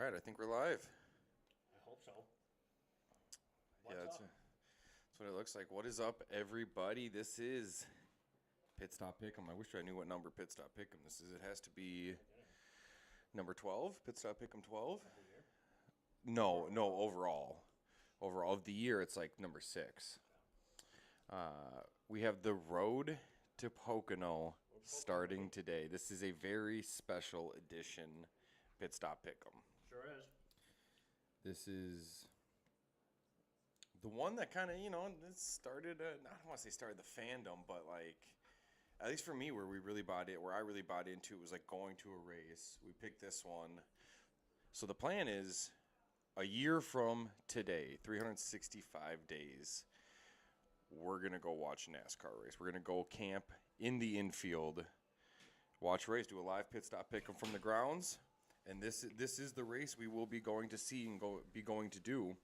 All right, I think we're live. I hope so. Yeah, What's that's, up? that's what it looks like. What is up, everybody? This is Pit Stop Pick'em. I wish I knew what number Pit Stop Pick'em this is. It has to be number 12. Pit Stop Pick'em 12. No, overall. Overall of the year, it's like number 6. We have the road to Pocono starting today. This is a very special edition Pit Stop Pick'em. Sure is. This is the one that kind of, it started, I don't want to say started the fandom, but like, at least for me, where I really bought into it was like going to a race. We picked this one. So the plan is a year from today, 365 days, we're going to go watch a NASCAR race. We're going to go camp in the infield, watch a race, do a live pit stop, pick them from the grounds. And this is the race we will be going to see and going to do.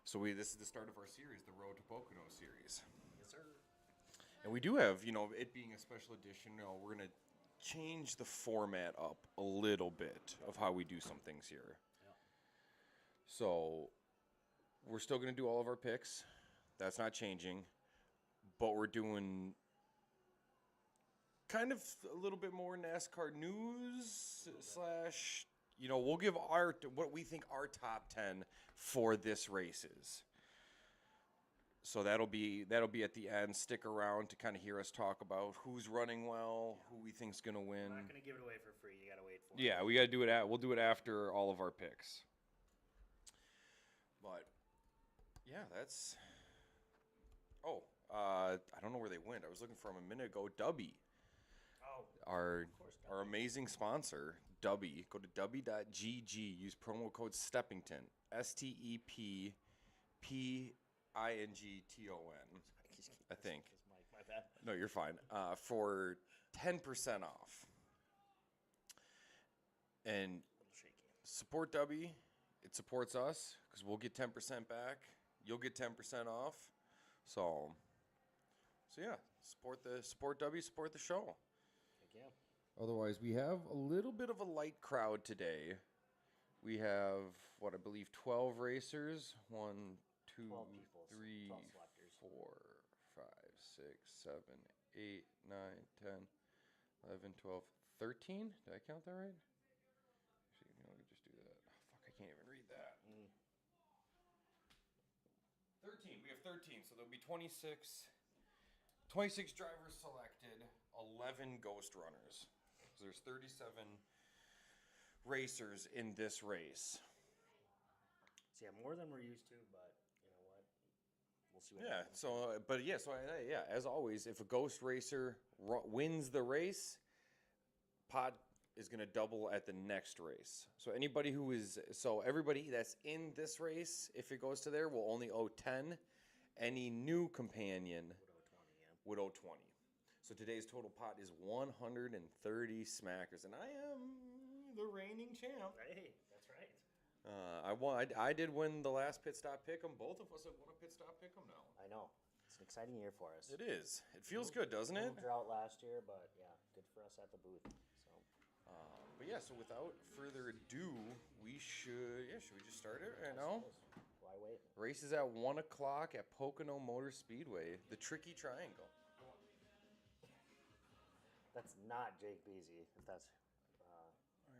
So this is the start of our series, the Road to Pocono series. Yes, sir. And we do have, it being a special edition, we're going to change the format up a little bit of how we do some things here. Yeah. So we're still going to do all of our picks. That's not changing. But we're doing kind of a little bit more NASCAR news slash, we'll give what we think our top 10 for this race is. So that'll be at the end. Stick around to kind of hear us talk about who's running well, who we think's gonna win. I'm not gonna give it away for free. You gotta wait for it. Yeah, we gotta do it. We'll do it after all of our picks. But yeah, that's. Oh, I don't know where they went. I was looking for them a minute ago. Dubby. Oh, Our of course. our amazing sponsor, Dubby. Go to dubby.gg. Use promo code Steppington. STEPPINGTON. I think. My bad. No, you're fine. For 10% off. And A little shaky. support Dubby. It supports us because we'll get 10% back. You'll get 10% off. So yeah, support Dubby, support the show. Heck yeah. Otherwise, we have a little bit of a light crowd today. We have, I believe 12 racers. 1, 2, 12 people, 3, 12 selectors. 4, 5, 6, 7, 8, 9, 10, 11, 12, 13. Did I count that right? Actually, we just do that. Oh, fuck, I can't even read that. 13. We have 13, so there'll be 26 drivers selected, 11 ghost runners. So there's 37 racers in this race. So yeah, more than we're used to, but you know what? We'll see what Yeah. happens. So as always, if a ghost racer wins the race, pot is going to double at the next race. So everybody that's in this race, if it goes to there, will only owe 10. Any new companion would owe 20. So today's total pot is 130 smackers, and I am the reigning champ. Hey, that's right. I did win the last pit stop pick'em. Both of us have won a pit stop pick'em now. I know. It's an exciting year for us. It is. It feels good, doesn't it? Drought last year, but yeah, good for us at the booth. But yeah, so without further ado, should we just start it right now? Why wait? Race is at 1 o'clock at Pocono Motor Speedway, the Tricky Triangle. That's not Jake Beasy. If that's All right,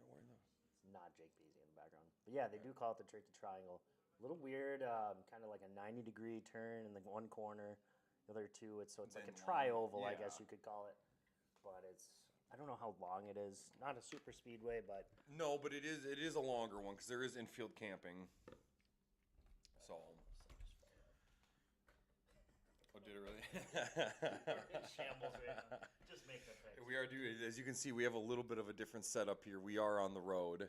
where the? it's not Jake Beasy in the background. But yeah, they do call it the Tricky Triangle. A little weird, kind of like a 90-degree turn in the one corner. The other two, it's like a tri-oval, I guess you could call it. But I don't know how long it is. Not a super speedway, but No, but it is a longer one because there is infield camping. So. Oh, did it really? shambles right now. Just make the fix. We are doing, as you can see, we have a little bit of a different setup here. We are on the road. Yeah.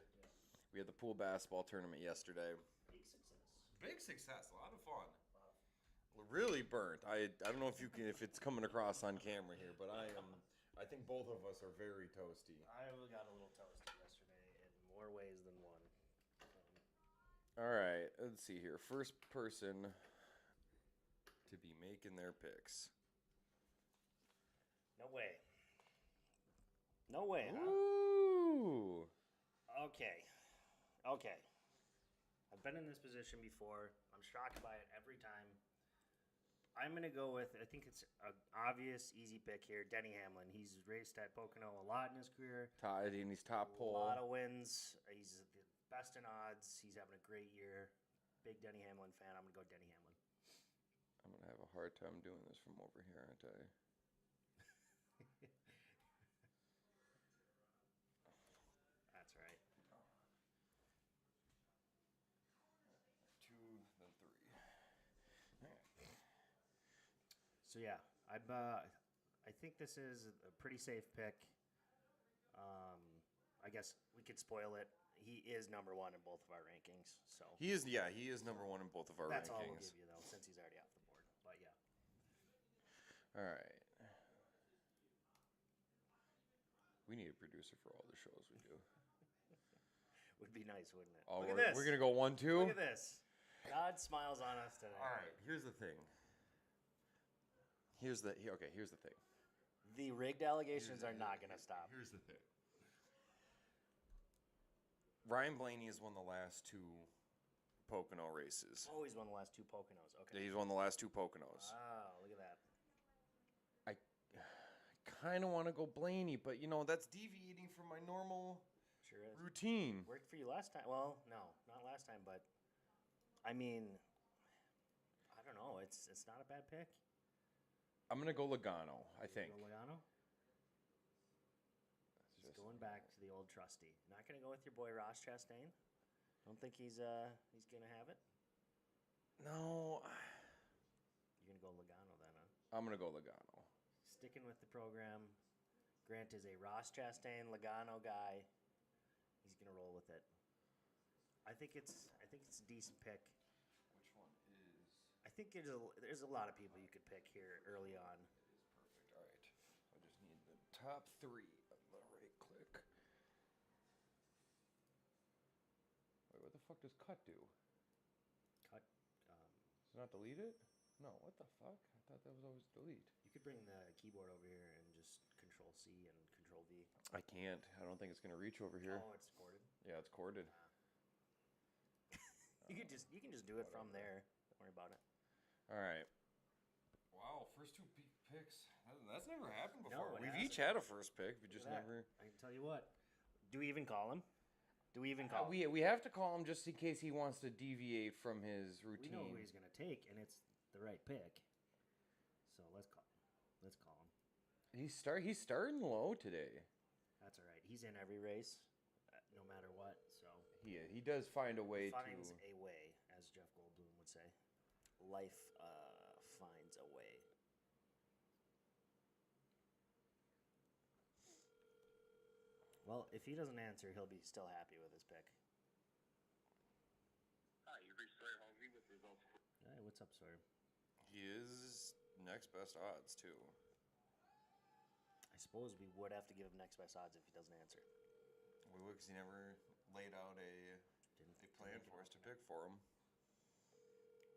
We had the pool basketball tournament yesterday. Big success. Big success, a lot of fun. Really burnt. I don't know if it's coming across on camera here, but I think both of us are very toasty. I got a little toasty yesterday in more ways than one. All right, let's see here. First person to be making their picks. No way. No way, huh? Ooh. Okay. Okay. I've been in this position before. I'm shocked by it every time. I'm going to go with, I think it's an obvious, easy pick here, Denny Hamlin. He's raced at Pocono a lot in his career. And he's top A pole. lot of wins. He's the best in odds. He's having a great year. Big Denny Hamlin fan. I'm going to go Denny Hamlin. I'm going to have a hard time doing this from over here, aren't I? That's right. 2, then 3. So yeah, I think this is a pretty safe pick. I guess we could spoil it. He is number 1 in both of our rankings. So He is number 1 in both of our that's rankings. all we'll give you though, since he's already off the board. But yeah. All right. We need a producer for all the shows we do. Would be nice, wouldn't it? Oh, Look at this. We're going to go 1-2? Look at this. God smiles on us today. All right, here's the thing. Here's the thing. The rigged allegations are not going to stop. Here's the thing. Ryan Blaney has won the last 2 Pocono races. Oh, he's won the last 2 Poconos. Okay. He's won the last 2 Poconos. Wow, look at that. I kind of want to go Blaney, but that's deviating from my normal Sure is. routine. Worked for you last time. Well, no, not last time, but I mean, I don't know. It's not a bad pick. I'm gonna go Logano. I think. Go Logano. Just going back to the old trusty. Not gonna go with your boy Ross Chastain. Don't think he's gonna have it. No. You're gonna go Logano then, huh? I'm gonna go Logano. Sticking with the program. Grant is a Ross Chastain Logano guy. He's gonna roll with it. I think it's a decent pick. Which one is? I think there's a lot of people you could pick here early on. Perfect. All right. I just need the top 3 of the right click. Wait, what the fuck does cut do? Cut. Does it not delete it? No. What the fuck? I thought that was always delete. You could bring the keyboard over here and just Control C and Control V. I can't. I don't think it's gonna reach over here. Oh, it's corded. Yeah, it's corded. You can just do it from there. Don't worry about it. All right. Wow, first 2 picks. That's never happened before. No, it We've hasn't. each had a first pick. We Look just at that. never. I can tell you what. Do we even call him? Do we even call him? We have to call him just in case he wants to deviate from his We routine. know who he's gonna take, and it's the right pick. So let's call him. Let's call him. He's starting low today. That's all right. He's in every race, no matter what. So He does find a way finds to. a way, as Jeff Goldblum would say. Life finds a way. Well, if he doesn't answer, he'll be still happy with his pick. Hi, you've reached Sawyer Halsey with results. Hey, what's up, Sawyer? He is next best odds too. I suppose we would have to give him next best odds if he doesn't answer. We would, because he never laid out a plan for us to pick for him.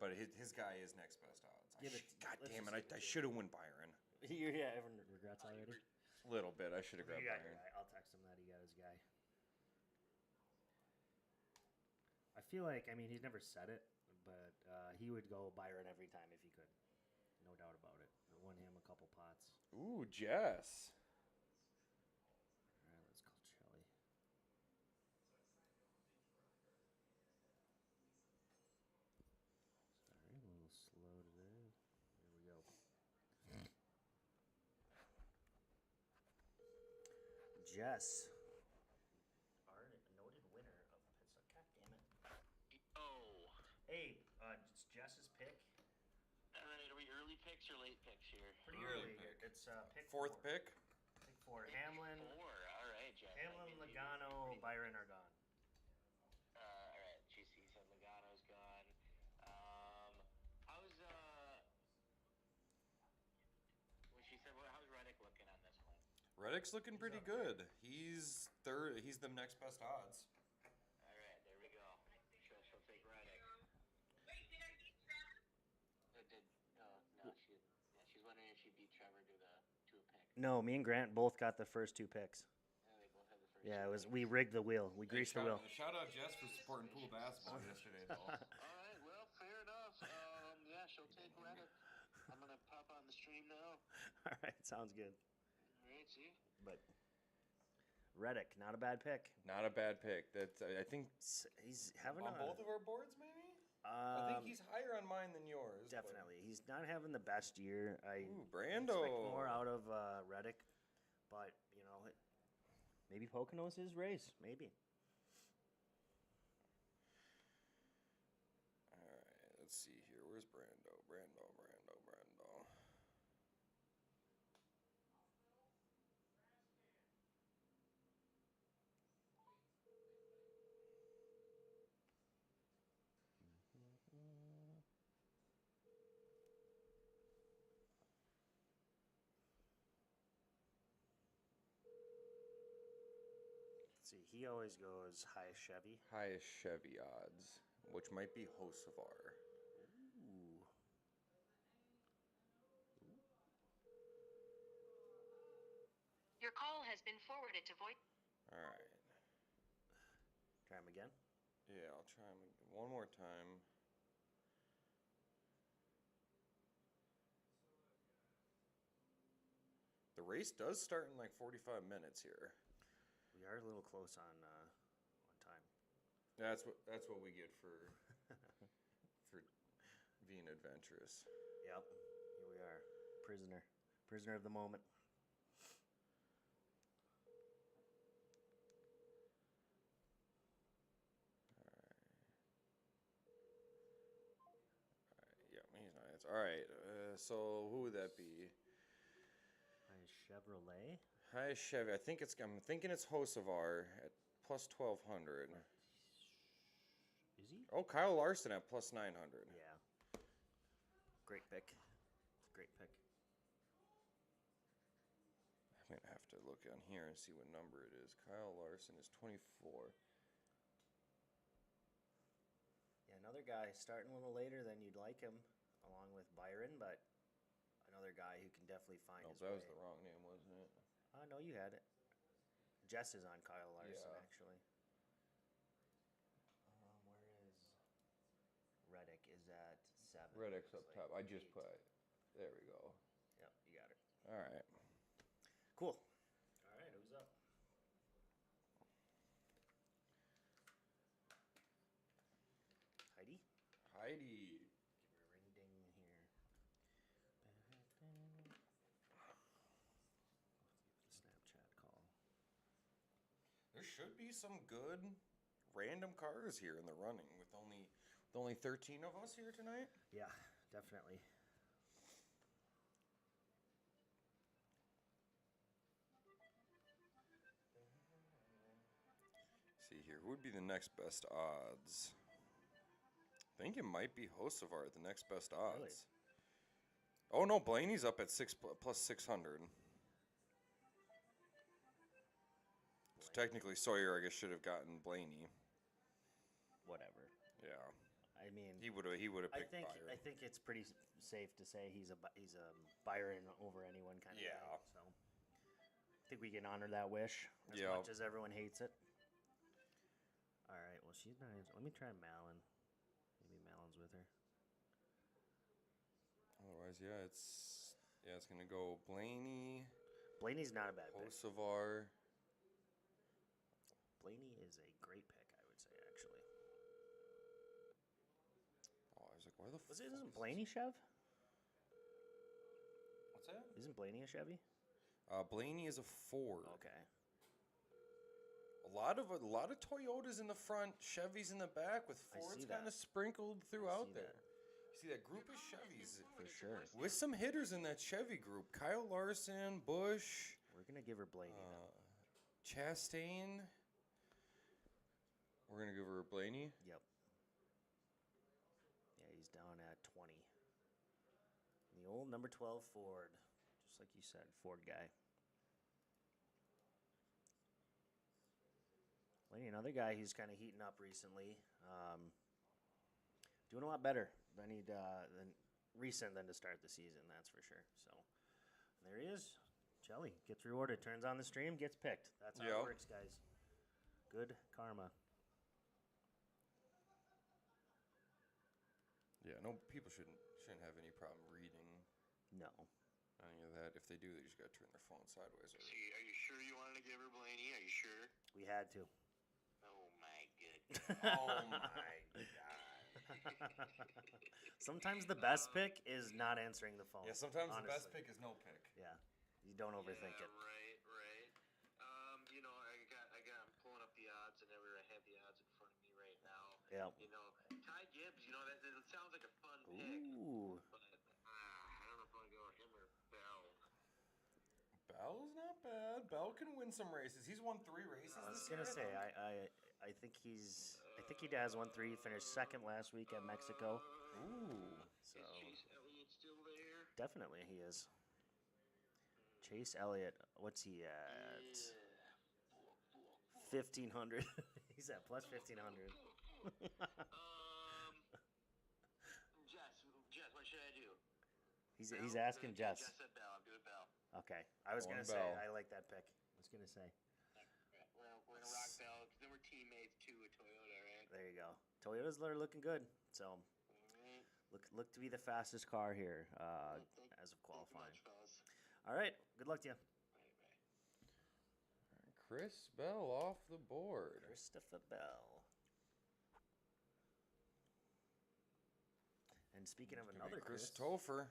But his guy is next best odds. God damn it! I should have went Byron. Yeah, everyone regrets already. A little bit. I should have grabbed You got your Byron. guy. I'll text him that he got his guy. I feel like, I mean, he's never said it, but he would go Byron every time if he could. No doubt about it. I won him a couple pots. Ooh, Jess. All right, let's call Shelly. Sorry, a little slow today. There we go. Jess. Our noted winner of Pizza. God damn it. Oh. Hey, it's Jess's pick. Are we early picks or late picks here? Pretty Early early. pick. It's pick 4th four. pick. Pick 4. Hamlin. 4. All right, Jeff. Hamlin, Logano, Byron are gone. All right. GC said Logano's gone. How's when she said, how's Reddick looking on this one? Reddick's looking pretty good. He's third. He's the next best odds. All right, there we go. She'll take Reddick. No, she's wondering if she beat Trevor to a pick. No, me and Grant both got the first 2 picks. Yeah, they both had the Yeah, it was. We rigged the wheel. We greased the wheel. Shout out Jess for supporting pool basketball yesterday, though. All right, well, fair enough. Yeah, she'll take Reddick. I'm gonna pop on the stream now. All right, sounds good. All right, see. But Reddick, not a bad pick. Not a bad pick. That's I think He's having on a both of our boards, maybe. I think he's higher on mine than yours. but- definitely. He's not having the best year. I Ooh, Brando. expect more out of Reddick, but you know, maybe Pocono's his race. Maybe. All right, let's see here. Where's Brando? Brando. Let's see, he always goes high Chevy. Highest Chevy odds, which might be Hocevar. Ooh. Your call has been forwarded to voice. All right. Try him again. Yeah, I'll try him one more time. The race does start in like 45 minutes here. We are a little close on time. That's what we get for for being adventurous. Yep. Here we are, prisoner of the moment. Yeah, he's not. It's all right. So who would that be? High Chevrolet. Highest Chevy. I'm thinking it's Hocevar at plus 1200. Is he? Oh, Kyle Larson at plus 900. Yeah. Great pick. Great pick. I'm gonna have to look on here and see what number it is. Kyle Larson is 24. Yeah, another guy starting a little later than you'd like him, along with Byron, but another guy who can definitely find Oh, his that way. was the wrong name, wasn't it? No, you had it. Jess is on Kyle Larson, Yeah. actually. Where is Reddick? Is at 7. Reddick's up Looks top. like I just 8. put. There we go. Yep, you got it. All right. Cool. All right, who's up? Heidi? Heidi. Give her a ring ding here. The Snapchat call. There should be some good random cars here in the running with only 13 of us here tonight. Yeah, definitely. See here, who would be the next best odds? I think it might be Hocevar at the next best odds. Really? Oh no, Blaney's up at plus 600. So technically, Sawyer, I guess, should have gotten Blaney. Whatever. Yeah, I mean, he would have I picked think Byron. I think it's pretty safe to say he's a Byron over anyone kind of Yeah. guy. So I think we can honor that wish as Yeah. much as everyone hates it. All right. Well, she's not. Let me try Malin. Maybe Malin's with her. Otherwise, it's gonna go Blaney, Blaney's not a bad pick. Hocevar. Blaney is a great pick, I would say, actually. Oh, I was like, why the? Isn't Blaney Chev? What's that? Isn't Blaney a Chevy? Blaney is a Ford. Okay. A lot of Toyotas in the front, Chevys in the back, with I Fords see that. kind of sprinkled throughout see there. that. You see that group of Chevys For sure. with some hitters in that Chevy group: Kyle Larson, Bush, We're gonna give her Blaney now. Chastain. We're gonna give her Blaney. Yep. Yeah, he's down at 20. The old number 12 Ford, just like you said, Ford guy. Blaney, another guy who's kind of heating up recently. Doing a lot better than recent than to start the season, that's for sure. So there he is, Shelly gets rewarded, turns on the stream, gets picked. That's how Yep. it works, guys. Good karma. Yeah, no, people shouldn't have any problem reading No. any of that. If they do, they just gotta turn their phone sideways. Or... See, are you sure you wanted to give her Blaney? Are you sure? We had to. Oh my goodness. Oh my god. Sometimes the best pick is not answering the phone. Yeah, sometimes the best honestly. pick is no pick. Yeah. You don't overthink it. Right. You know, I'm pulling up the odds, and I have the odds in front of me right now. Yeah. You know, Ty Gibbs. You know, that it sounds like a fun pick, Ooh. but I don't know if I want to go with him or Bell. Bell's not bad. Bell can win some races. He's won 3 races I was this gonna year. say I think he has 1-3. Finished second last week at Mexico. Ooh. So Is Chase Elliott still there? definitely he is. Chase Elliott, what's he at? 1,500. He's at plus 1,500. Jess, what should I do? He's Bell? asking Jess. Jess said Bell. I'm doing Bell. Okay, I was Going gonna say Bell. I like that pick. I was gonna say We're gonna rock Bell because then we're teammates too with Toyota, right? there you go. Toyotas are looking good, so look to be the fastest car here as of qualifying. Thank you much, fellas. All right, good luck to you, Chris Bell off the board. Christopher Bell. And speaking of another Chris, Christopher.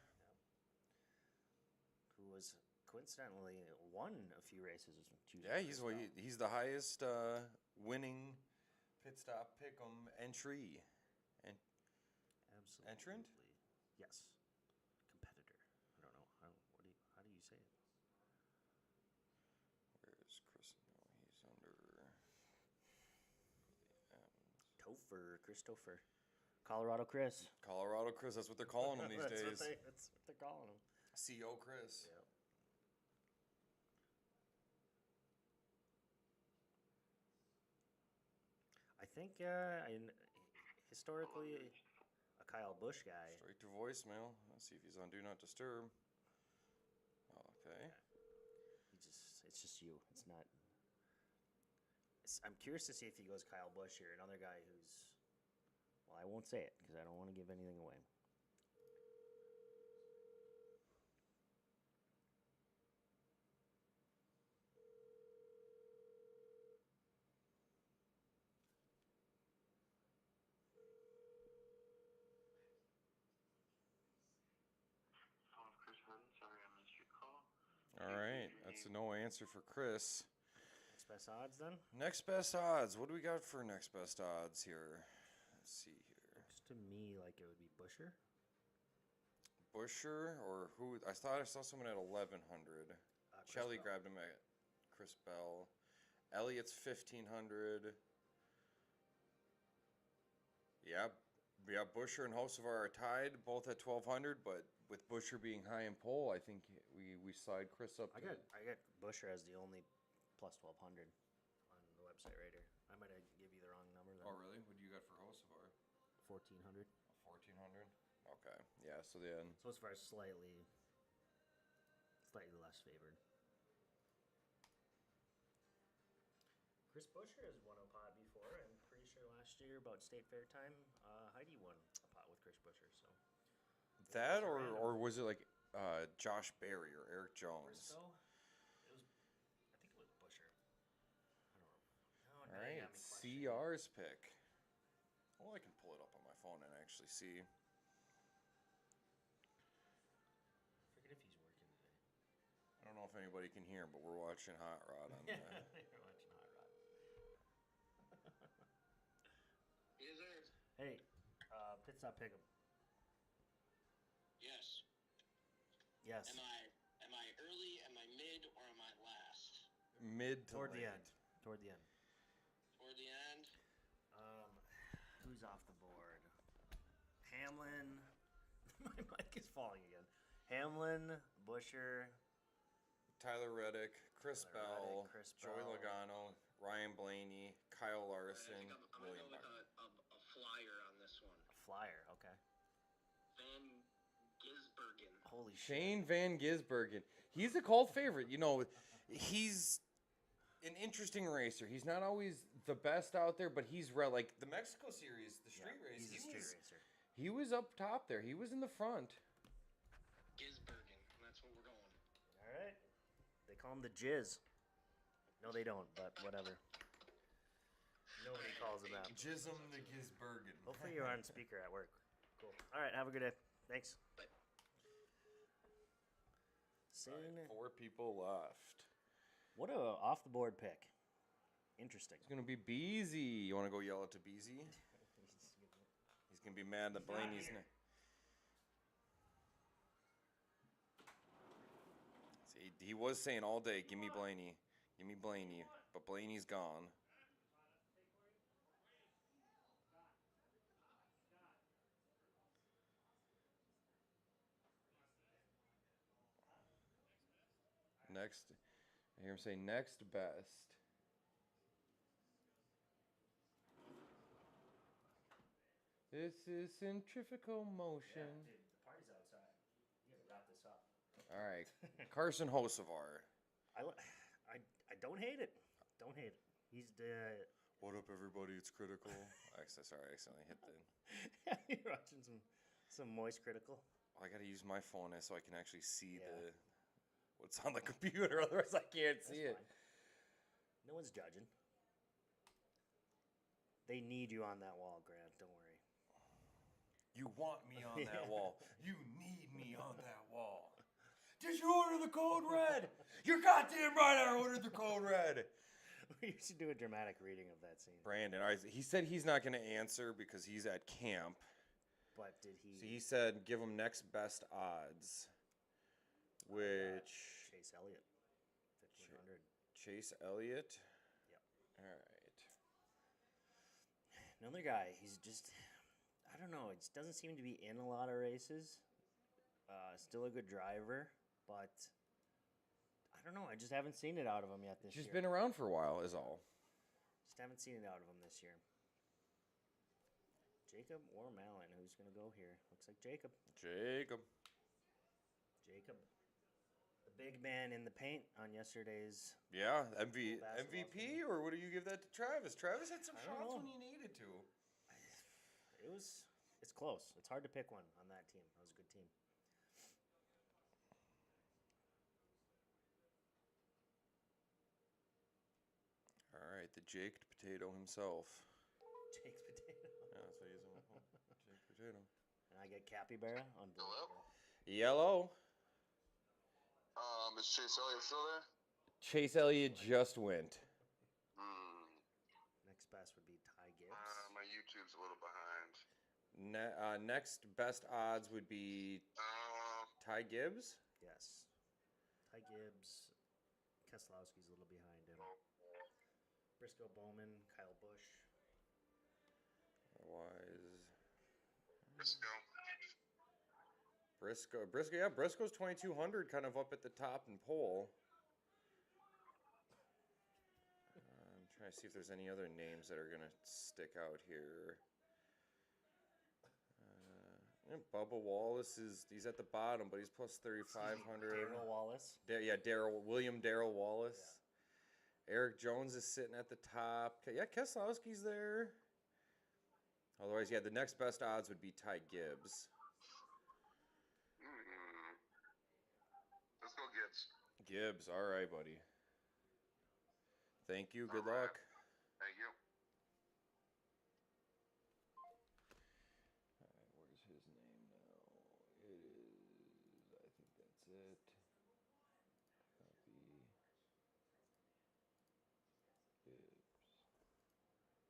who was coincidentally won a few races. Yeah, he's the highest winning pit stop pick'em entry. And Absolutely. entrant? Yes. Competitor. I don't know how do you say it? Where's Chris? No, he's under the Topher, Christopher. Colorado Chris. Colorado Chris. That's what they're calling him these days. That's what they're calling him. CO Chris. Yep. I think historically a Kyle Busch guy. Straight to voicemail. Let's see if he's on Do Not Disturb. Okay. It's just you. It's not. I'm curious to see if he goes Kyle Busch here, another guy who's. Well, I won't say it because I don't want to give anything away. Phone of Chris Hutton. Sorry, I missed your call. All right. That's a no answer for Chris. Next best odds then. Next best odds. What do we got for next best odds here? Let's see here. Looks to me like it would be Busher. Busher or who? I thought I saw someone at 1,100. Chris Shelley Bell. grabbed him at Chris Bell. Elliott's 1,500. Yeah, Busher and Hocevar are tied, both at 1,200. But with Busher being high in pole, I think we slide Chris up. I got Busher as the only plus 1,200 on the website right here. I might have give you the wrong number. Then. Oh really? What do you got for Hocevar? 1,400. 1,400. Okay. Yeah. So then. So as far as slightly less favored. Chris Busher has won a pot before. I'm pretty sure last year about State Fair time, Heidi won a pot with Chris Busher. So That or was it like Josh Berry or Eric Jones? Briscoe? It was. I think it was Busher. I don't know. No, All now you right, got me questioning. CR's pick. Well, I can pull it up on my phone and actually see. Forget if he's working today. I don't know if anybody can hear, but we're watching Hot Rod on that. You're watching Hot Rod. Is there? Hey, pit stop pick'em. Yes. Yes. Am I early? Am I mid? Or am I last? Mid to Toward the late. end. Toward the end. Toward the end. Who's off the board? Hamlin. My mic is falling again. Hamlin, Busher, Tyler Reddick, Chris Tyler Bell, Reddick, Chris Joey Bell. Logano, Ryan Blaney, Kyle I Larson, think I'm gonna William go with Byron. a flyer on this one. a flyer. Okay. Van Gisbergen. Holy shit. Shane Van Gisbergen. He's a cult favorite. You know, he's an interesting racer. He's not always the best out there, but he's like the Mexico Series, the street race. He's a street racer. He was up top there. He was in the front. Gisbergen. That's what we're going. All right. They call him the Jizz. No, they don't, but whatever. Nobody calls him that. Jism the Gisbergen. Hopefully you're on speaker at work. Cool. All right, have a good day. Thanks. Right, 4 people left. What a off the board pick. Interesting. It's gonna be Beezy. You want to go yell it to Beezy? He's gonna be mad that Blaney's not. See, he was saying all day, "Give me Blaney, give me Blaney," but Blaney's gone. Next, I hear him say next best. This is centrifugal motion. Dude, the party's outside. You gotta wrap this up. All right, Carson Hocevar. I don't hate it. Don't hate it. He's the. What up, everybody? It's Critical. Sorry, I accidentally hit the. You're watching some moist critical. I gotta use my phone so I can actually see what's on the computer. Otherwise, I can't see it. No one's judging. They need you on that wall, Grant. Don't worry. You want me on that wall. You need me on that wall. Did you order the code red? You're goddamn right. I ordered the code red. You should do a dramatic reading of that scene. Brandon, he said he's not going to answer because he's at camp. But did he? So he said give him next best odds, which Chase Elliott, 1500. Chase Elliott. Yep. All right. Another guy. He's just, I don't know. It doesn't seem to be in a lot of races. Still a good driver, but I don't know. I just haven't seen it out of him yet this year. Just been around for a while, is all. Just haven't seen it out of him this year. Jacob or Malin? Who's going to go here? Looks like Jacob. Jacob. The big man in the paint on yesterday's. Yeah, basketball MVP, or what do you give that to Travis? Travis had some I don't shots know. when he needed to. It's close. It's hard to pick one on that team. That was a good team. All right, the Jaked Potato himself. Jake's potato. Yeah, that's what he's on. Jaked Potato. And I get Capybara on board. Hello? Yellow. Is Chase Elliott still there? Chase Elliott just went. Next best would be Ty Gibbs. My YouTube's a little behind. Next best odds would be Ty Gibbs. Yes. Ty Gibbs. Keselowski's a little behind him. Briscoe Bowman, Kyle Busch. Otherwise, Briscoe. Yeah, Briscoe's 2200, kind of up at the top in pole. I'm trying to see if there's any other names that are gonna stick out here. Bubba Wallace he's at the bottom, but he's plus 3,500. Darrell Wallace. William Darrell Wallace. Yeah. Eric Jones is sitting at the top. Yeah, Keselowski's there. Otherwise, yeah, the next best odds would be Ty Gibbs. Let's go Gibbs. Gibbs, all right, buddy. Thank you. Good All right. luck. Thank you. All right, where's his name now? It is, I think that's it. Copy. Gibbs.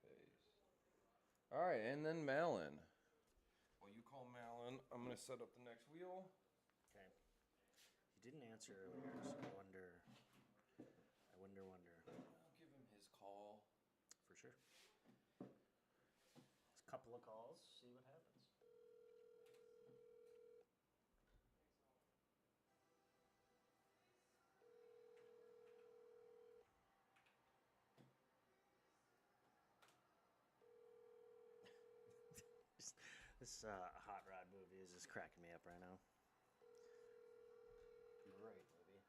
Paste. All right, and then Malin. Well, you call Malin. I'm going to set up the next wheel. Okay. He didn't answer earlier, so I wonder. I'll give him his call. For sure. Just a couple of calls, see what happens. This hot rod movie is just cracking me up right now. Great movie.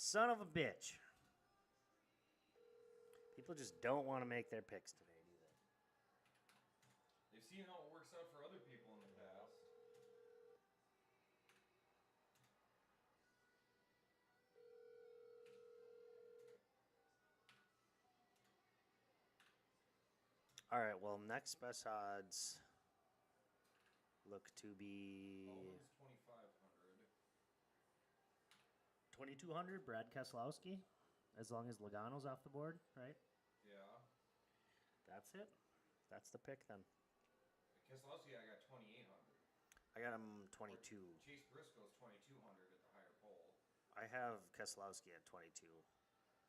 Son of a bitch. People just don't want to make their picks today, do they? They've seen how it works out for other people in the past. All right, well, next best odds look to be Bowman's 2,500. 2,200, Brad Keselowski, as long as Logano's off the board, right? Yeah. That's it. That's the pick then. Keselowski, I got 2,800. I got him 22. Chase Briscoe's 2,200 at the higher pole. I have Keselowski at 22,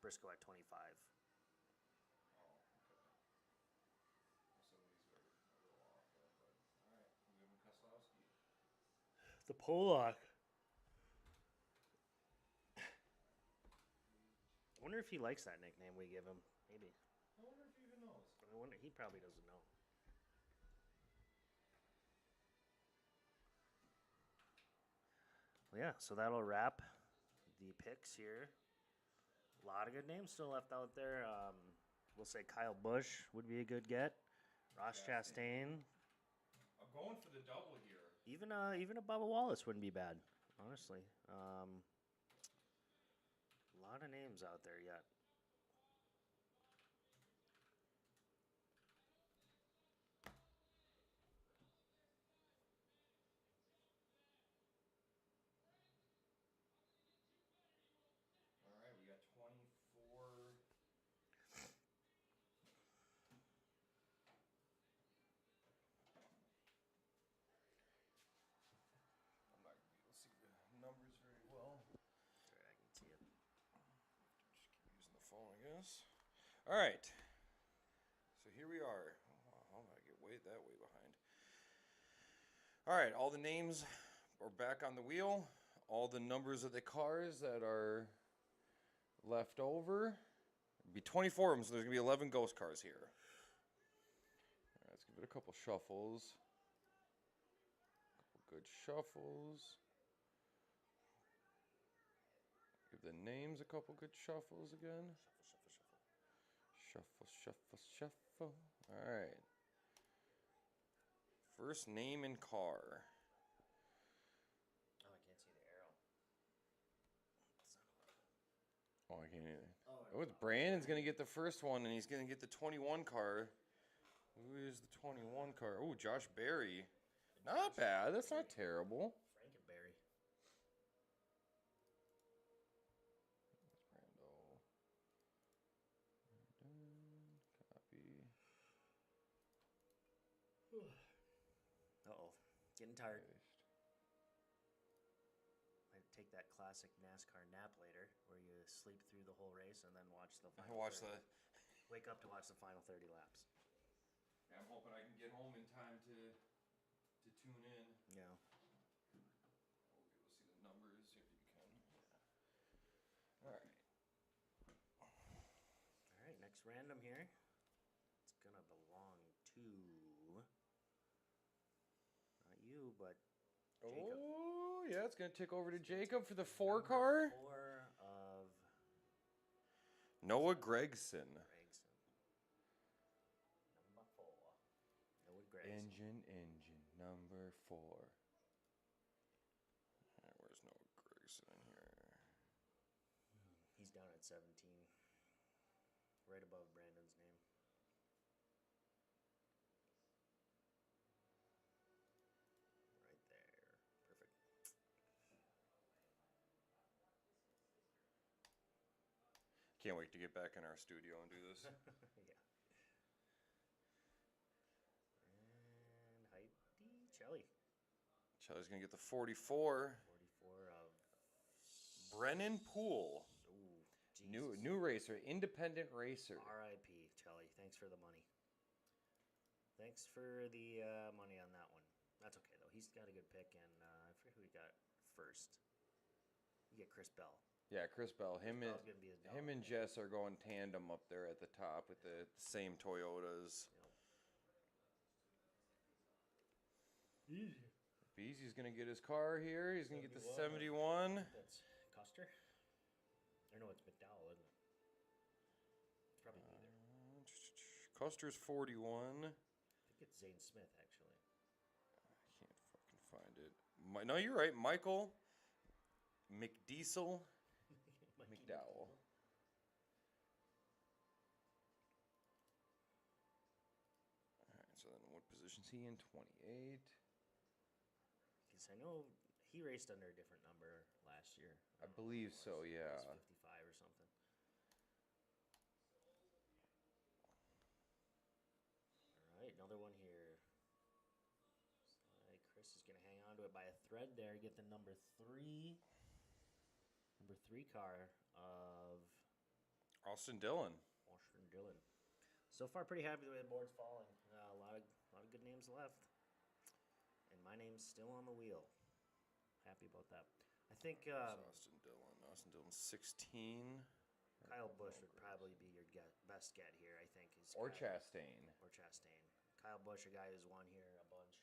Briscoe at 25. Oh, okay. Some of these are a little off then, but all right, we'll give him Keselowski. The Pollock. I wonder if he likes that nickname we give him. Maybe. I wonder if he even knows. I wonder. He probably doesn't know. Well, yeah, so that'll wrap the picks here. A lot of good names still left out there. We'll say Kyle Busch would be a good get. Ross Chastain. I'm going for the double here. Even a Bubba Wallace wouldn't be bad, honestly. A lot of names out there yet. All right, we got 24. I'm not gonna be able to see the numbers very well. Sorry, I can see it. Just keep using the phone, I guess. All right. So here we are. Oh, wow, I get way behind. All right, all the names are back on the wheel. All the numbers of the cars that are left over. It'll be 24 of them, so there's gonna be 11 ghost cars here. All right, let's give it a couple shuffles. Couple good shuffles. Give the names a couple good shuffles again. Shuffle. All right. First name and car. Oh, I can't see the arrow. Oh, I can't either. Oh, it's Brandon's going to get the first one, and he's going to get the 21 car. Who is the 21 car? Oh, Josh Berry. Not bad. That's not terrible. Frankenberry. Copy. Uh-oh. Getting tired. Might take that classic NASCAR nap later where you sleep through the whole race and then watch the final 30. Wake up to watch the final 30 laps. Yeah, I'm hoping I can get home in time to tune in. Yeah. We'll be able to see the numbers if you can. Yeah. All right. All right, next random here. It's going to belong to not you, but Jacob. Oh, yeah, it's going to tick over to Jacob for the 4 car. 4 of Noah Gregson. Number 4. Noah Gregson. Engine, number 4. All right, where's Noah Gregson in here? He's down at 17. Right above Brandon's name. Right there. Perfect. Can't wait to get back in our studio and do this. Yeah. And Heidi Chelly. Charlie's going to get the 44. 44 of Brennan Poole. Ooh, New racer, independent racer. R.I.P. Chelly. Thanks for the money. Thanks for the money on that one. That's okay, though. He's got a good pick, and I forget who he got first. You get Chris Bell. Yeah, Chris Bell. Him Bell's and Jess are going tandem up there at the top with the same Toyotas. Yep. Beezy's going to get his car here. He's going to get the 71. That's Custer. I know it's McDowell, isn't it? It's probably neither. Custer's 41. I think it's Zane Smith, actually. I can't fucking find it. No, you're right. Michael McDiesel Mikey McDowell. All right, so then what position's he in? 28. Because I know he raced under a different number last year. I believe so, It yeah. was 55 or something. All right, another one here. Chris is going to hang on to it by a thread there. Get the number 3 car of Austin Dillon. Austin Dillon. So far, pretty happy the way the board's falling. A lot of good names left, and my name's still on the wheel. Happy about that. I think Austin Dillon. Austin Dillon's 16. Kyle Busch would probably be your best get here. I think is Or Kyle- Chastain. Or Chastain. Kyle Busch, a guy who's won here a bunch.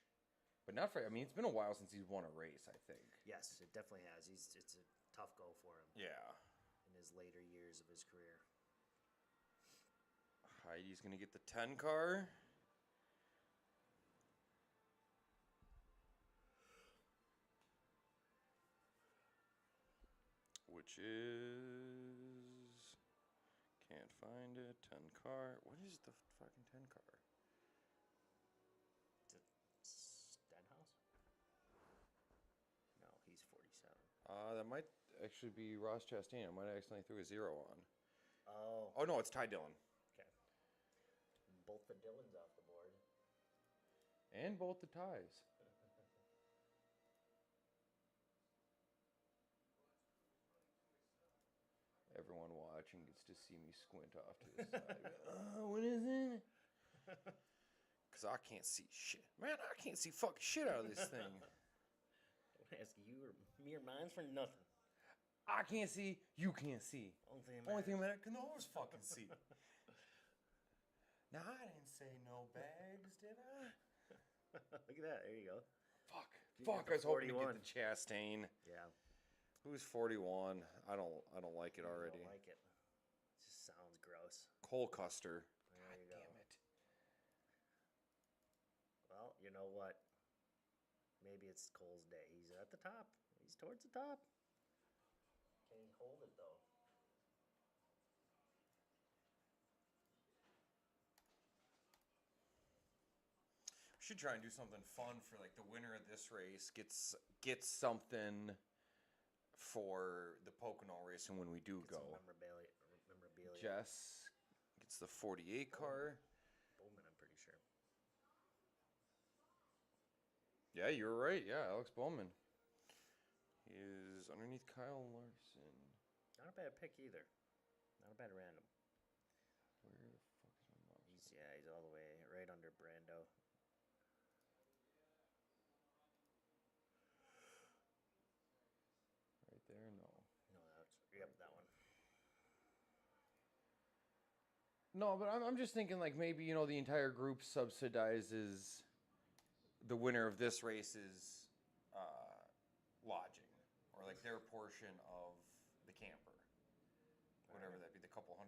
But not for, I mean, it's been a while since he's won a race, I think. Yes, it definitely has. It's a tough go for him Yeah. in his later years of his career. Heidi's going to get the 10 car. Which is... Can't find it. 10 car. What is the fucking 10 car? Stenhouse? No, he's 47. That might actually be Ross Chastain. I might have accidentally threw a 0 on. Oh, Oh, no, it's Ty Dillon. okay. Both the Dillons off the board. And both the ties. Everyone watching gets to see me squint off to the side. What is it? Because I can't see shit. Man, I can't see fucking shit out of this thing. Don't ask you or me or mine for nothing. I can't see. You can't see. Only thing that can always fucking see. Now, I didn't say no bags, did I? Look at that. There you go. Fuck. You Fuck, got I the was hoping to 41. get the Chastain. Yeah. Who's 41? I don't like it already. I don't like it. It just sounds gross. Cole Custer. There God you go. damn it. Well, you know what? Maybe it's Cole's day. He's at the top. He's towards the top. Can he hold it, though? We should try and do something fun for like the winner of this race gets something for the Pocono racing when we do Get some go. memorabilia. Jess gets the 48 car. Bowman, I'm pretty sure. Yeah, you're right. Yeah, Alex Bowman. He is underneath Kyle Larson. Not a bad pick either. Not a bad random. Where the fuck is my mouse? He's all the way right under Brando. Right there? No. No, that's that one. No, but I'm just thinking like maybe, you know, the entire group subsidizes the winner of this race's lodging or like their portion of the camper. Whatever that be, the couple $100.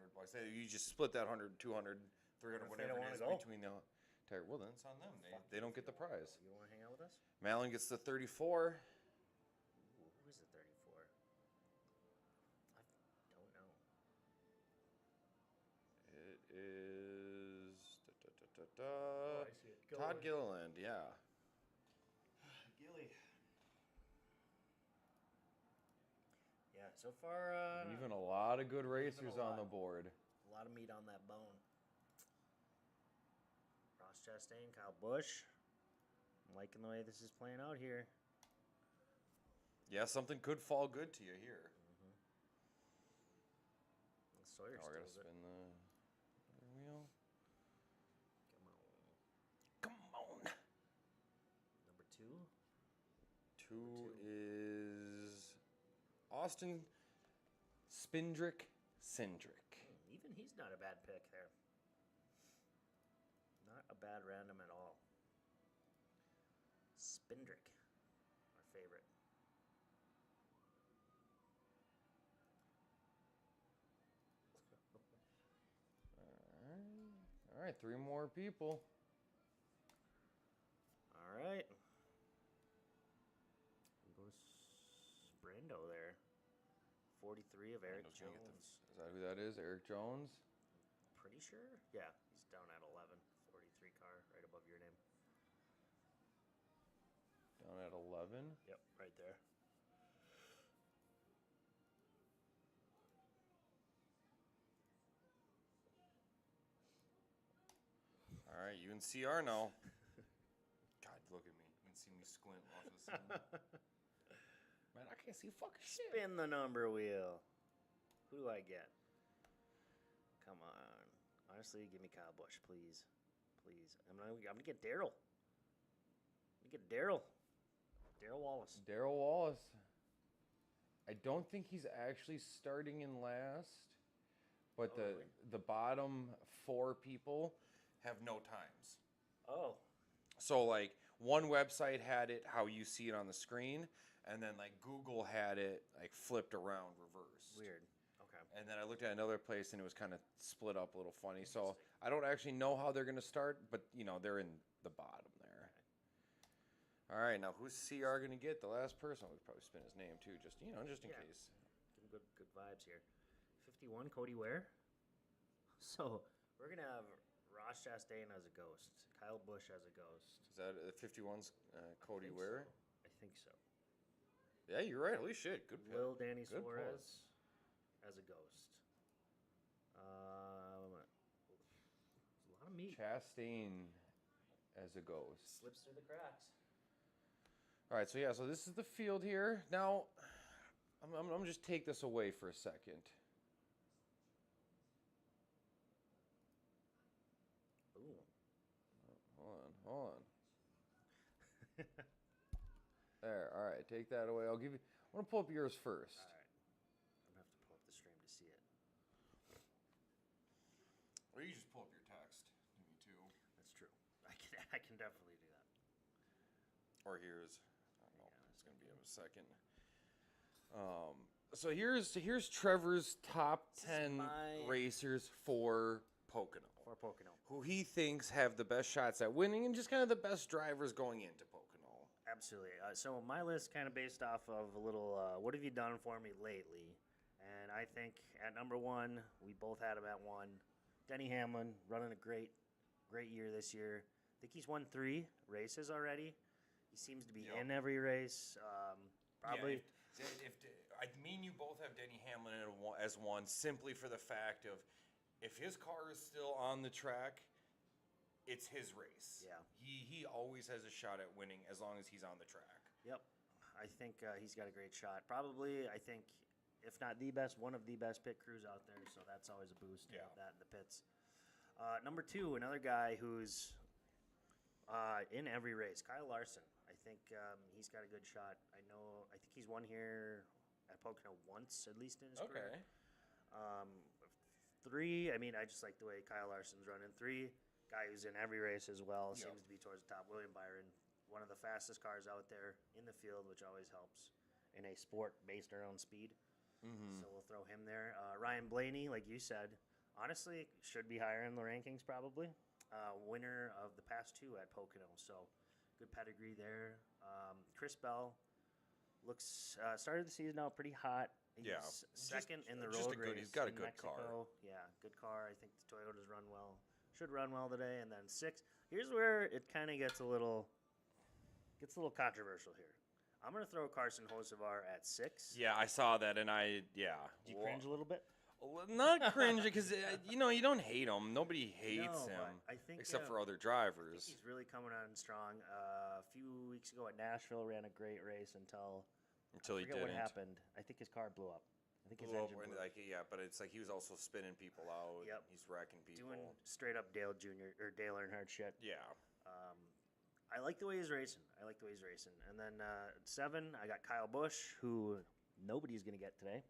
You just split that 100, 200, 300, What if they whatever don't it is wanna go? between the entire. Well, then it's on them. They don't get the prize. You want to hang out with us? Malin gets the 34. Ooh, who is the 34? I don't know. It is Oh, I see it. Go Todd away. Gilliland, yeah. Gilly. Yeah, so far, Even a lot of good racers on lot. the board. a lot of meat on that bone. Ross Chastain, Kyle Busch. I'm liking the way this is playing out here. Yeah, something could fall good to you here. Sawyer Now we're gonna steals it. spin the wheel. Come on. Come on. Number 2. Two is Austin Spindrick Cindric. Even he's not a bad pick there. Not a bad random at all. Spindrick, our favorite. All right, 3 more people. All right. We'll go to Brando there. 43 of Eric Brandon's gonna get Jones. Is that who that is? Eric Jones? Pretty sure. Yeah, he's down at 11. 43 car, right above your name. Down at 11. Yep, right there. All right, UNCR now. God, look at me. You can see me squint off the sun. Man, I can't see fucking shit. Spin the number wheel. Who do I get? Come on. Honestly, give me Kyle Busch, please. Please. I'm gonna get Daryl. I'm gonna get Daryl. Daryl Wallace. Daryl Wallace. I don't think he's actually starting in last, but really? the bottom 4 people have no times. Oh. So like one website had it how you see it on the screen, and then like Google had it like flipped around, reversed. Weird. Okay. And then I looked at another place and it was kind of split up a little funny. So I don't actually know how they're gonna start, but they're in the bottom there. All right, now who's CR gonna get? The last person. We'll probably spin his name too, just in case. Give him good vibes here. 51, Cody Ware. So we're gonna have Ross Chastain as a ghost, Kyle Busch as a ghost. Is that 51's Cody I think Ware? so. I think so. Yeah, you're right. Holy shit, good pick. Lil Danny Good Suarez pull. as a ghost. There's a lot of meat. Chastain as a ghost. Slips through the cracks. All right, so this is the field here. Now, I'm gonna just take this away for a second. Ooh. Hold on. There. All right, take that away. I'm gonna pull up yours first. All right. I'm gonna have to pull up the stream to see it. Or you just pull up your text. Me too. That's true. I can definitely do that. Or here's. I don't know. It's gonna be in a second. So here's Trevor's top 10 racers for Pocono. For Pocono. Who he thinks have the best shots at winning and just kind of the best drivers going into Pocono. Absolutely. So my list kind of based off of a little, what have you done for me lately? And I think at number 1, we both had him at 1. Denny Hamlin running a great year this year. I think he's won 3 races already. He seems to be in every race. Probably. Yeah, if me and you both have Denny Hamlin as 1 simply for the fact of if his car is still on the track, it's his race. Yeah. He always has a shot at winning as long as he's on the track. Yep. I think he's got a great shot. Probably, I think, if not the best, one of the best pit crews out there. So that's always a boost to have that in the pits. Number 2, another guy who's in every race, Kyle Larson. I think he's got a good shot. I think he's won here at Pocono once, at least in his career. 3, I just like the way Kyle Larson's running. 3, guy who's in every race as well, seems to be towards the top. William Byron, one of the fastest cars out there in the field, which always helps in a sport based around speed. Mm-hmm. So we'll throw him there. Ryan Blaney, like you said, honestly, should be higher in the rankings probably. Winner of the past 2 at Pocono, so good pedigree there. Chris Bell looks started the season out pretty hot. He's second in the road race. He's got a in good Mexico. car. Yeah, good car. I think the Toyotas run well. Should run well today. And then 6. Here's where it kind of gets a little controversial here. I'm gonna throw Carson Hocevar at 6. Yeah, I saw that, and Did you cringe a little bit? Not cringe because you don't hate him. Nobody hates him, I think, except for other I think drivers. he's really coming on strong. A few weeks ago at Nashville, ran a great race until He I forget didn't. what happened. I think his car blew up. I think his Blew up engine and, blew up. but it's like he was also spinning people out. Yep. He's wrecking people. Doing straight up Dale Jr. or Dale Earnhardt shit. Yeah. I like the way he's racing. And then 7, I got Kyle Busch, who nobody's gonna get today.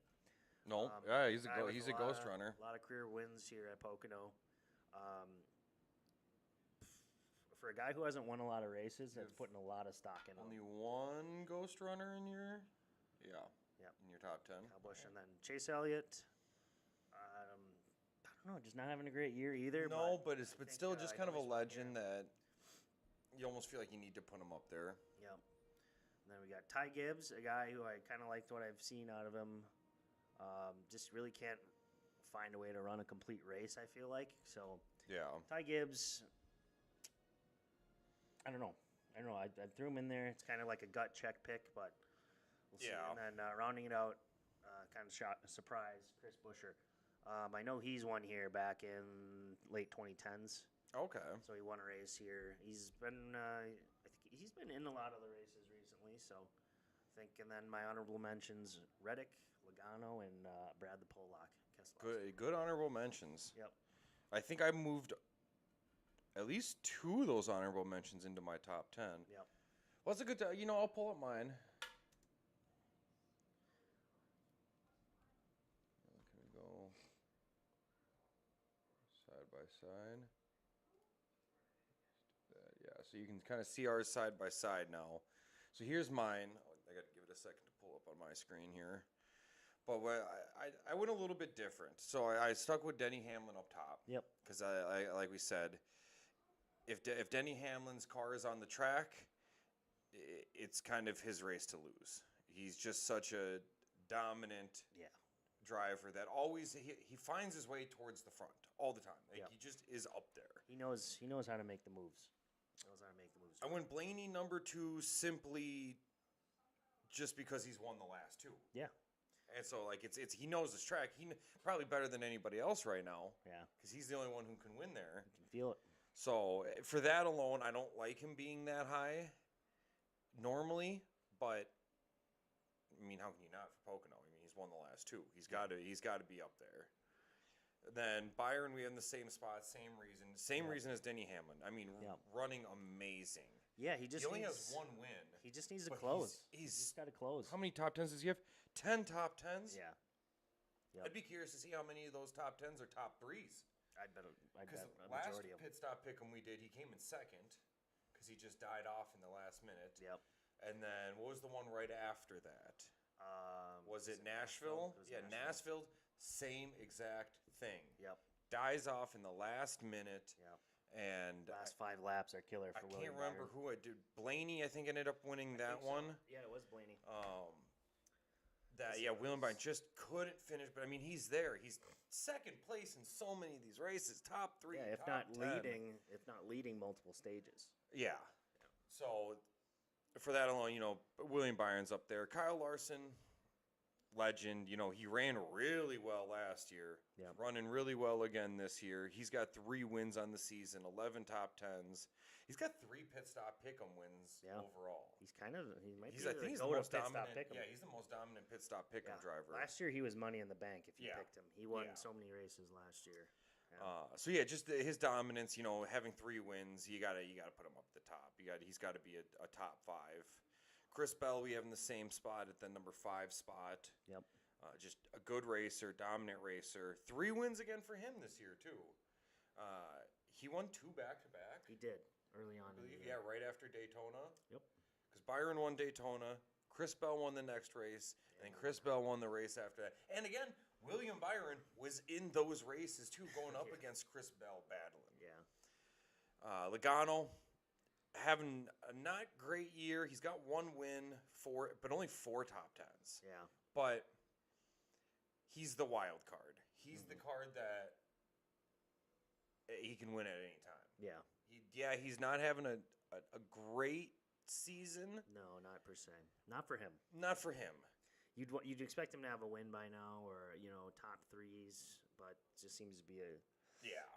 No. He's Guy with a ghost lot runner. A lot of career wins here at Pocono. For a guy who hasn't won a lot of races, that's putting a lot of stock in him. Only 1 ghost runner in your. Yeah. Yep. In your top 10. Kyle Busch, and then Chase Elliott. don't know, just not having a great year either. No, but I it's think, still I just know kind of a he's one legend here. that you almost feel like you need to put him up there. Yep. And then we got Ty Gibbs, a guy who I kind of liked what I've seen out of him. Just really can't find a way to run a complete race, I feel like. So Yeah. Ty Gibbs, I don't know. I threw him in there. It's kind of like a gut check pick, but we'll see. Yeah. And then rounding it out, kind of surprise, Chris Buescher. I know he's won here back in late 2010s. Okay. So he won a race here. He's been, I think he's been in a lot of the races recently. So I think, and then my honorable mentions: Reddick, Logano, and Brad the Pollock. Good honorable mentions. Yep. I think I moved at least 2 of those honorable mentions into my top 10. Yep. Well, that's a good. I'll pull up mine. Can we go side by side? Yeah, so you can kind of see ours side by side now. So here's mine. I got to give it a second to pull up on my screen here. But I went a little bit different. So I stuck with Denny Hamlin up top. Yep. Because I like we said, if Denny Hamlin's car is on the track, it's kind of his race to lose. He's just such a dominant driver that always he finds his way towards the front all the time. Like, he just is up there. He knows how to make the moves. I went Blaney number 2 simply just because he's won the last 2. Yeah. And so like it's he knows this track. He probably better than anybody else right now. Yeah. Because he's the only one who can win there. You can feel it. So for that alone, I don't like him being that high normally, but I mean, how can you not for Pocono? I mean, he's won the last 2. He's got to be up there. Then Byron, we have in the same spot, same reason as Denny Hamlin. I mean, running amazing. Yeah, he only has 1 win. He just needs to but close. He's just got to close. How many top 10s does he have? 10 top 10s? Yeah. Yep. I'd be curious to see how many of those top 10s are top 3s. I'd bet a last majority of them. pit stop pick'em we did, he came in second because he just died off in the last minute. Yep. And then what was the one right after that? Was it It Nashville? was Nashville. Same exact thing. Yep. Dies off in the last minute. Yep. And last 5 laps are killer for I William can't remember Byron. who I did. Blaney, I think, ended up winning that one. Yeah, it was Blaney. William Byron just couldn't finish, but I mean, he's there. He's second place in so many of these races, top 3. Yeah, if top not 10. leading multiple stages. Yeah. So for that alone, William Byron's up there. Kyle Larson, legend. He ran really well last year. Yeah. Running really well again this year. He's got 3 wins on the season, 11 top 10s. He's got 3 pit stop pick'em wins overall. He might I think he's the most dominant. Yeah, he's the most dominant pit stop pick'em driver. Last year he was money in the bank if you picked him. He won Yeah. so many races last year. Just his dominance. Having 3 wins, you gotta put him up at the top. He's got to be a top 5. Chris Bell, we have in the same spot at the number 5 spot. Yep. Just a good racer, dominant racer. 3 wins again for him this year too. He won 2 back-to-back. He did early on. I believe, right after Daytona. Yep. Because Byron won Daytona, Chris Bell won the next race, and then Chris Bell won the race after that. And again, William Byron was in those races too, going up against Chris Bell battling. Yeah. Logano having a not great year. He's got 1 win, but only 4 top 10s. Yeah. But he's the wild card. He's the card that he can win at any time. Yeah. He's not having a great season. No, not per se. Not for him. Not for him. You'd expect him to have a win by now, or top 3s, but it just seems to be a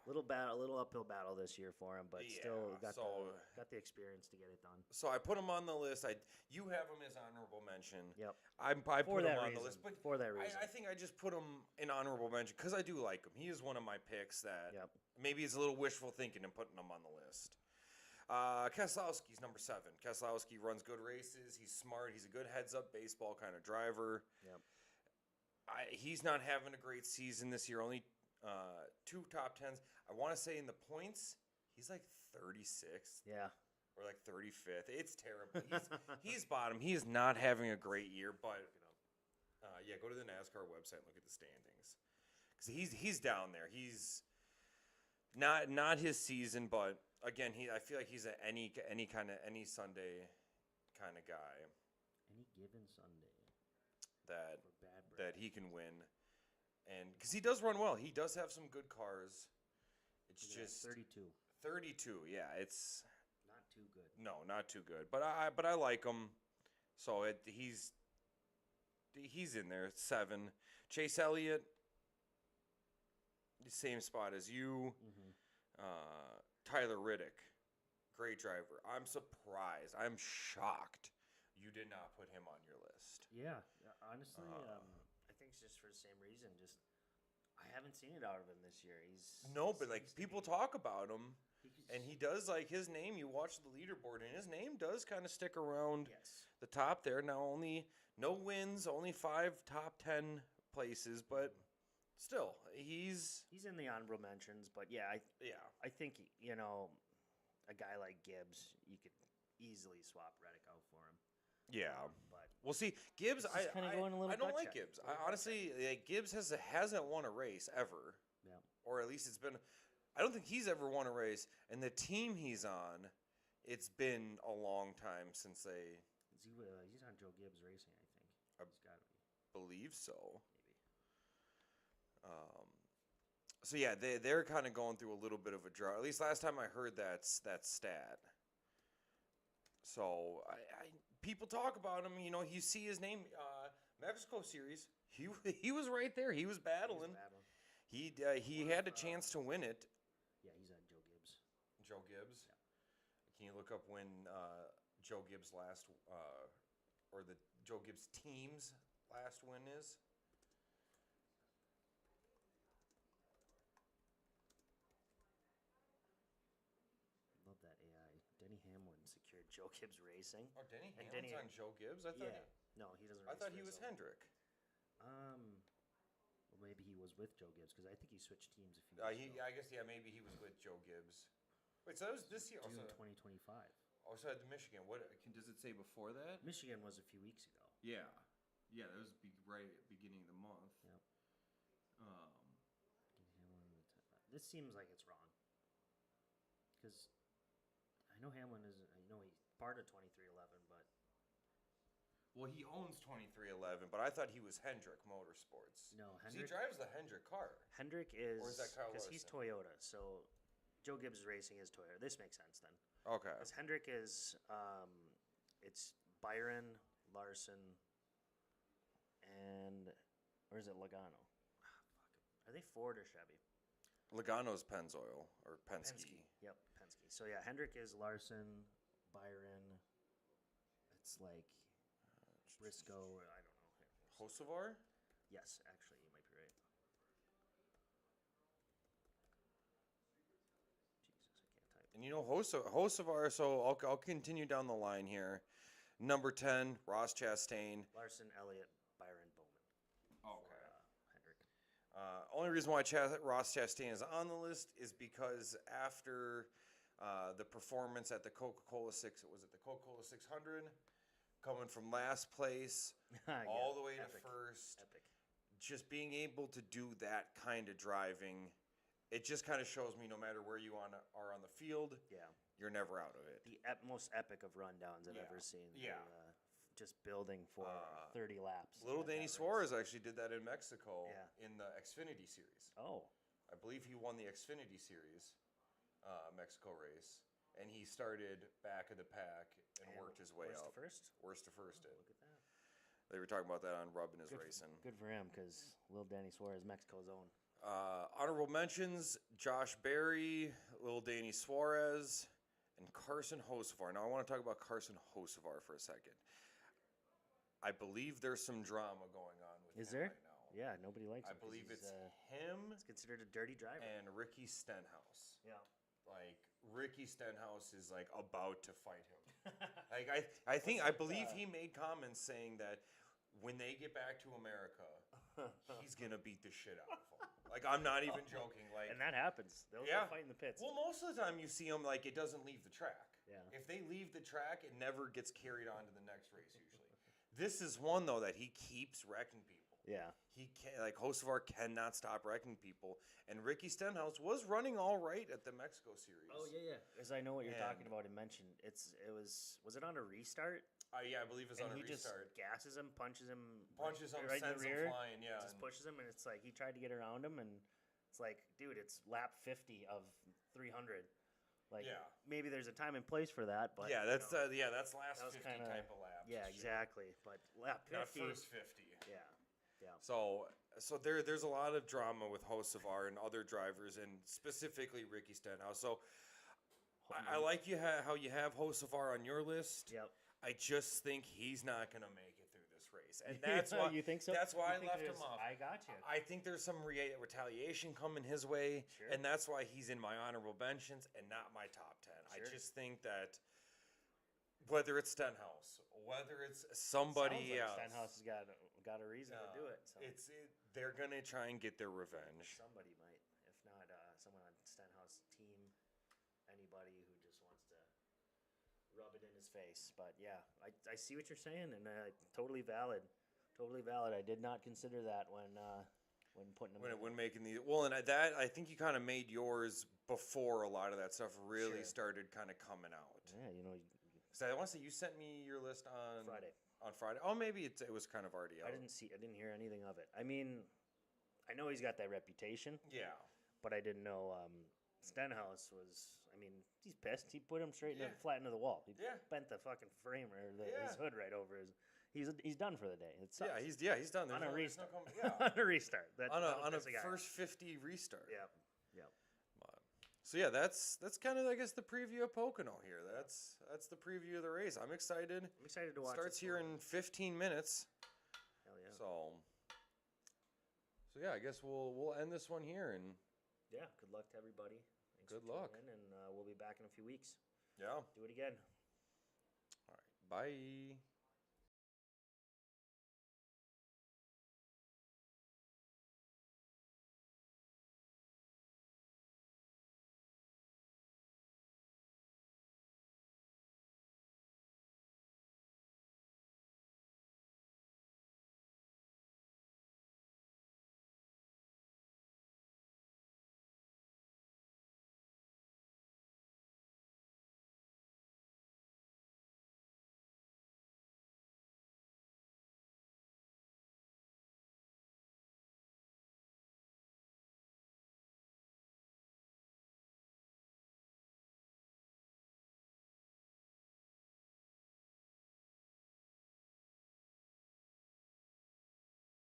little uphill battle this year for him. But still got the experience to get it done. So I put him on the list. You have him as honorable mention. Yep. I put him on the list, but for that reason, I think I just put him in honorable mention because I do like him. He is one of my picks that Yep. maybe it's a little wishful thinking and putting him on the list. Keselowski's number 7. Keselowski runs good races. He's smart. He's a good heads-up baseball kind of driver. Yep. He's not having a great season this year. Only 2 top 10s. I want to say in the points, he's like 36th. Yeah. Or like 35th. It's terrible. He's bottom. He is not having a great year, but go to the NASCAR website and look at the standings. because he's down there. He's not his season, but again, I feel like he's any Sunday kind of guy Any given Sunday that for bad Brad. he can win, and because he does run well, he does have some good cars. It's Yeah, just 32. 32. Yeah, it's Not too good. no, not too good, but I like him. So he's in there. 7. Chase Elliott, the same spot as you. Mm-hmm. Tyler Riddick, great driver. I'm surprised. I'm shocked you did not put him on your list. Yeah, honestly, I think it's just for the same reason. Just I haven't seen it out of him this year. No, but like people talk about him, He's- and he does like his name. You watch the leaderboard, and his name does kind of stick around Yes. the top there. Now no wins, only 5 top 10 places, but still he's He's in the honorable mentions, but yeah, I think a guy like Gibbs, you could easily swap Reddick out for him. yeah. But Well, see, Gibbs, It's just kinda going a little I don't gut like check. Gibbs. Little gut Honestly, like, Gibbs hasn't won a race ever, yeah, or at least it's been. I don't think he's ever won a race, and the team he's on, it's been a long time since they he's on Joe Gibbs Racing, I think. He's got to be believe so. maybe. So yeah, they're kind of going through a little bit of a drought. At least last time I heard that stat. So people talk about him. You see his name, Mexico Series. He was right there. He was battling. He had a chance to win it. Yeah, he's on Joe Gibbs. Joe Gibbs. Yeah. Can you look up when Joe Gibbs last, or the Joe Gibbs team's last win is? Love that AI. Denny Hamlin secured Joe Gibbs Racing. Oh, Denny And Hamlin's Denny- on Joe Gibbs. I thought. No, he doesn't. I Race thought for he was his own. Hendrick. Well, maybe he was with Joe Gibbs because I think he switched teams a few years ago. I guess maybe he was with Joe Gibbs. Wait, so that was this year. June Also, 2025. also at Michigan. Does it say before that? Michigan was a few weeks ago. Yeah, that was right at the beginning of the month. Yep. This seems like it's wrong. Because I know Hamlin is. I know he's part of 2311, but Well, he owns 2311, but I thought he was Hendrick Motorsports. no, 'Cause he Hendrick. drives the Hendrick car. Hendrick is Or is that Kyle because he's Larson? Toyota. So Joe Gibbs Racing is Toyota. This makes sense then. Okay. Because Hendrick is it's Byron Larson, and or is it Logano? Are they Ford or Chevy? Logano's Pennzoil or Penske. Yep, Penske. So yeah, Hendrick is Larson, Byron. It's like Briscoe. Or I don't know. Hocevar? Yes, actually, you might be right. Jesus, I can't type. And Hocevar, so I'll continue down the line here. Number 10, Ross Chastain. Larson, Elliott, Byron, Bowman. Okay. For, Hendrick. Only reason why Ross Chastain is on the list is because after the performance at the Coca-Cola 600, coming from last place all the way epic, to first, Epic. just being able to do that kind of driving, it just kind of shows me no matter where you are on the field, Yeah. you're never out of it. The most epic of rundowns I've Yeah. ever seen. Yeah. Just building for 30 laps. Little at that Danny race. Suarez actually did that in Mexico Yeah. in the Xfinity Series. Oh, I believe he won the Xfinity Series Mexico race, and he started back of the pack and worked his way worst up. to first? Worst to first did. Look at that. They were talking about that on Rubbin' His Good, Racing. good for him because Lil Danny Suarez, Mexico's own. Honorable mentions, Josh Berry, Lil Danny Suarez, and Carson Hocevar. Now I want to talk about Carson Hocevar for a second. I believe there's some drama going on with Is him there? right now. Yeah, nobody likes I him. 'cause believe he's, it's him he's considered a dirty driver. and Ricky Stenhouse. Yeah. Like Ricky Stenhouse is like about to fight him. Like I believe he made comments saying that when they get back to America, he's gonna beat the shit out of them. Like I'm not even joking. Like And that happens. They'll Yeah. go fight in the pits. well, most of the time you see him like it doesn't leave the track. Yeah. If they leave the track, it never gets carried on to the next race usually. This is one though that he keeps wrecking people. Yeah. He can like Hocevar cannot stop wrecking people, and Ricky Stenhouse was running all right at the Mexico series. Oh yeah. Because I know what you're talking And- about and mentioned. Was it on a restart? Yeah, I believe it's And on a he restart. just gasses him, punches him, Punches him, right in sends the him rear, flying. Yeah, just pushes him, and it's like he tried to get around him, and it's like, dude, it's lap 50 of 300. Like, Yeah. maybe there's a time and place for that, but yeah, you that's know, that's last that was 50 kinda- type of lap. yeah, exactly. But lap 50, Not first 50. yeah. So there's a lot of drama with Hocevar and other drivers, and specifically Ricky Stenhouse. So I like how you have Hocevar on your list. Yep. I just think he's not going to make it through this race, and Yeah, that's why you think so? That's why You I think left there's- him off. I got you. I think there's some retaliation coming his way, Sure. and that's why he's in my honorable mentions and not my top 10. Sure. I just think that whether it's Stenhouse, whether it's somebody Sounds like else, Stenhouse has got a reason to do it. So they're gonna try and get their revenge. somebody might, if not someone on Stenhouse team, anybody who just wants to rub it in his face. But yeah, I see what you're saying, and totally valid. Totally valid. I did not consider that when putting them in. When making the well, and that I think you kind of made yours before a lot of that stuff really Sure. started kind of coming out. Yeah, So I want to say you sent me your list on Friday. On Friday. Oh, maybe it was kind of already out. I didn't hear anything of it. I mean, I know he's got that reputation, Yeah. but I didn't know Stenhouse was. I mean, he's pissed. He put him straight Yeah. flat into the wall. He Yeah. bent the fucking frame or his Yeah. hood right over his. He's done for the day. It sucks. Yeah, he's done. on a There's restart. yeah. On a restart. That, on that'll a piss guy off. first 50 restart. Yep. So yeah, that's kind of I guess the preview of Pocono here. That's the preview of the race. I'm excited. I'm excited to watch. Starts it here for in 15 minutes. Hell yeah. So yeah, I guess we'll end this one here and Yeah. Good luck to everybody. Thanks Good for tuning luck. in, and we'll be back in a few weeks. yeah. Do it again. All right. Bye.